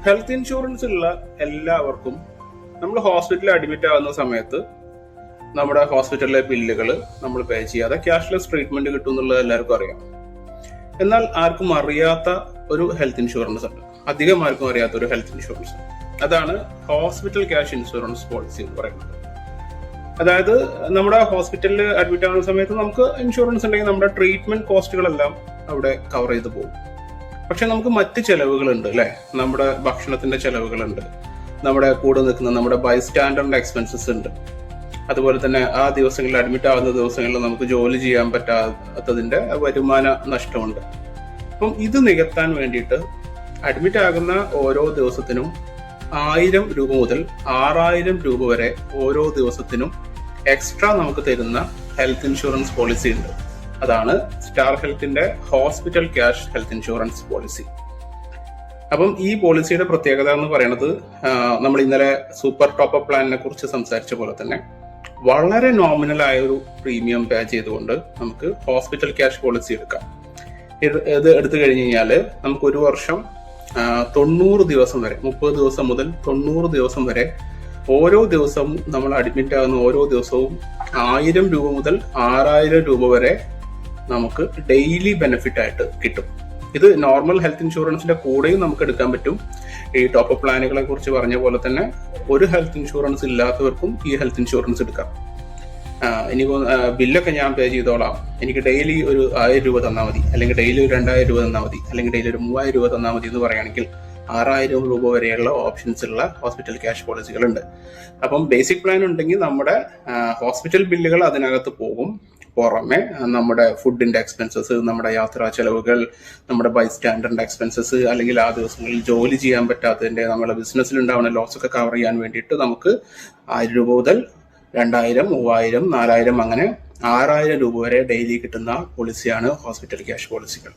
Health insurance ഉള്ള എല്ലാവർക്കും നമ്മൾ ഹോസ്പിറ്റലിൽ അഡ്മിറ്റ് ആവുന്ന സമയത്ത് നമ്മുടെ ഹോസ്പിറ്റലിലെ ബില്ലുകൾ നമ്മൾ പേ ചെയ്യാതെ ക്യാഷ്ലെസ് ട്രീറ്റ്മെന്റ് കിട്ടും എന്നുള്ളത് എല്ലാവർക്കും അറിയാം. എന്നാൽ ആർക്കും അറിയാത്ത ഒരു ഹെൽത്ത് ഇൻഷുറൻസ് ഉണ്ട്, അധികം ആർക്കും അറിയാത്ത ഒരു ഹെൽത്ത് ഇൻഷുറൻസ്. അതാണ് ഹോസ്പിറ്റൽ ക്യാഷ് ഇൻഷുറൻസ് പോളിസി എന്ന് പറയുന്നത്. അതായത് നമ്മുടെ ഹോസ്പിറ്റലിൽ അഡ്മിറ്റ് ആവുന്ന സമയത്ത് നമുക്ക് ഇൻഷുറൻസ് ഉണ്ടെങ്കിൽ നമ്മുടെ ട്രീറ്റ്മെന്റ് കോസ്റ്റുകളെല്ലാം അവിടെ കവർ ചെയ്ത് പോകും. പക്ഷെ നമുക്ക് മറ്റ് ചെലവുകളുണ്ട് അല്ലെ, നമ്മുടെ ഭക്ഷണത്തിന്റെ ചെലവുകളുണ്ട്, നമ്മുടെ കൂടെ നിൽക്കുന്ന നമ്മുടെ ബൈസ്റ്റാൻഡറിന്റെ എക്സ്പെൻസസ് ഉണ്ട്. അതുപോലെ തന്നെ ആ ദിവസങ്ങളിൽ അഡ്മിറ്റ് ആവുന്ന ദിവസങ്ങളിൽ നമുക്ക് ജോലി ചെയ്യാൻ പറ്റാത്തതിന്റെ വരുമാന നഷ്ടമുണ്ട്. അപ്പം ഇത് നികത്താൻ വേണ്ടിയിട്ട് അഡ്മിറ്റ് ആകുന്ന ഓരോ ദിവസത്തിനും 1000 രൂപ മുതൽ 6000 രൂപ വരെ ഓരോ ദിവസത്തിനും എക്സ്ട്രാ നമുക്ക് തരുന്ന ഹെൽത്ത് ഇൻഷുറൻസ് പോളിസി ഉണ്ട്. അതാണ് സ്റ്റാർ ഹെൽത്തിന്റെ hospital cash health insurance policy. അപ്പം ഈ പോളിസിയുടെ പ്രത്യേകത എന്ന് പറയുന്നത്, നമ്മൾ ഇന്നലെ സൂപ്പർ ടോപ്പ് അപ്പ് പ്ലാനിനെ കുറിച്ച് സംസാരിച്ച പോലെ തന്നെ വളരെ നോമിനൽ ആയ ഒരു പ്രീമിയം പേ ചെയ്തുകൊണ്ട് നമുക്ക് ഹോസ്പിറ്റൽ ക്യാഷ് പോളിസി എടുക്കാം. ഇത് എടുത്തു കഴിഞ്ഞ് കഴിഞ്ഞാൽ നമുക്ക് ഒരു വർഷം 90 ദിവസം വരെ, 30 ദിവസം മുതൽ 90 ദിവസം വരെ ഓരോ ദിവസവും നമ്മൾ അഡ്മിറ്റ് ആകുന്ന ഓരോ ദിവസവും 1000 രൂപ മുതൽ 6000 രൂപ വരെ നമുക്ക് ഡെയിലി ബെനിഫിറ്റ് ആയിട്ട് കിട്ടും. ഇത് നോർമൽ ഹെൽത്ത് ഇൻഷുറൻസിന്റെ കൂടെയും നമുക്ക് എടുക്കാൻ പറ്റും. ഈ ടോപ്പ് പ്ലാനുകളെ കുറിച്ച് പറഞ്ഞ പോലെ തന്നെ ഒരു ഹെൽത്ത് ഇൻഷുറൻസ് ഇല്ലാത്തവർക്കും ഈ ഹെൽത്ത് ഇൻഷുറൻസ് എടുക്കാം. എനിക്ക് ബില്ലൊക്കെ ഞാൻ പേ ചെയ്തോളാം, എനിക്ക് ഡെയിലി ഒരു 1000 രൂപ തന്നാൽ മതി, അല്ലെങ്കിൽ ഡെയിലി ഒരു 2000 രൂപ തന്നാൽ മതി, അല്ലെങ്കിൽ ഡെയിലി ഒരു 3000 രൂപ തന്നാൽ മതി എന്ന് പറയുകയാണെങ്കിൽ 6000 രൂപ വരെയുള്ള ഓപ്ഷൻസ് ഉള്ള ഹോസ്പിറ്റൽ ക്യാഷ് പോളിസികളുണ്ട്. അപ്പം ബേസിക് പ്ലാൻ ഉണ്ടെങ്കിൽ നമ്മുടെ ഹോസ്പിറ്റൽ ബില്ലുകൾ അതിനകത്ത് പോകും. പുറമെ നമ്മുടെ ഫുഡിന്റെ എക്സ്പെൻസസ്, നമ്മുടെ യാത്രാ ചെലവുകൾ, നമ്മുടെ ബൈസ്റ്റാൻഡറിന്റെ എക്സ്പെൻസസ്, അല്ലെങ്കിൽ ആ ദിവസങ്ങളിൽ ജോലി ചെയ്യാൻ പറ്റാത്തതിന്റെ നമ്മുടെ ബിസിനസ്സിൽ ഉണ്ടാവുന്ന ലോസ് ഒക്കെ കവർ ചെയ്യാൻ വേണ്ടിയിട്ട് നമുക്ക് 1000 രൂപ മുതൽ 2000, 3000, 4000 അങ്ങനെ 6000 രൂപ വരെ ഡെയിലി കിട്ടുന്ന പോളിസിയാണ് ഹോസ്പിറ്റൽ ക്യാഷ് പോളിസികൾ.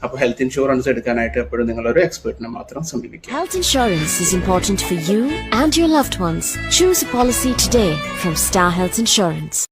അപ്പോൾ ഹെൽത്ത് ഇൻഷുറൻസ് എടുക്കാനായിട്ട് എപ്പോഴും നിങ്ങളൊരു എക്സ്പെർട്ടിനെ മാത്രം സമീപിക്കുക. Health insurance is important for you and your loved ones. Choose a policy today from Star Health Insurance.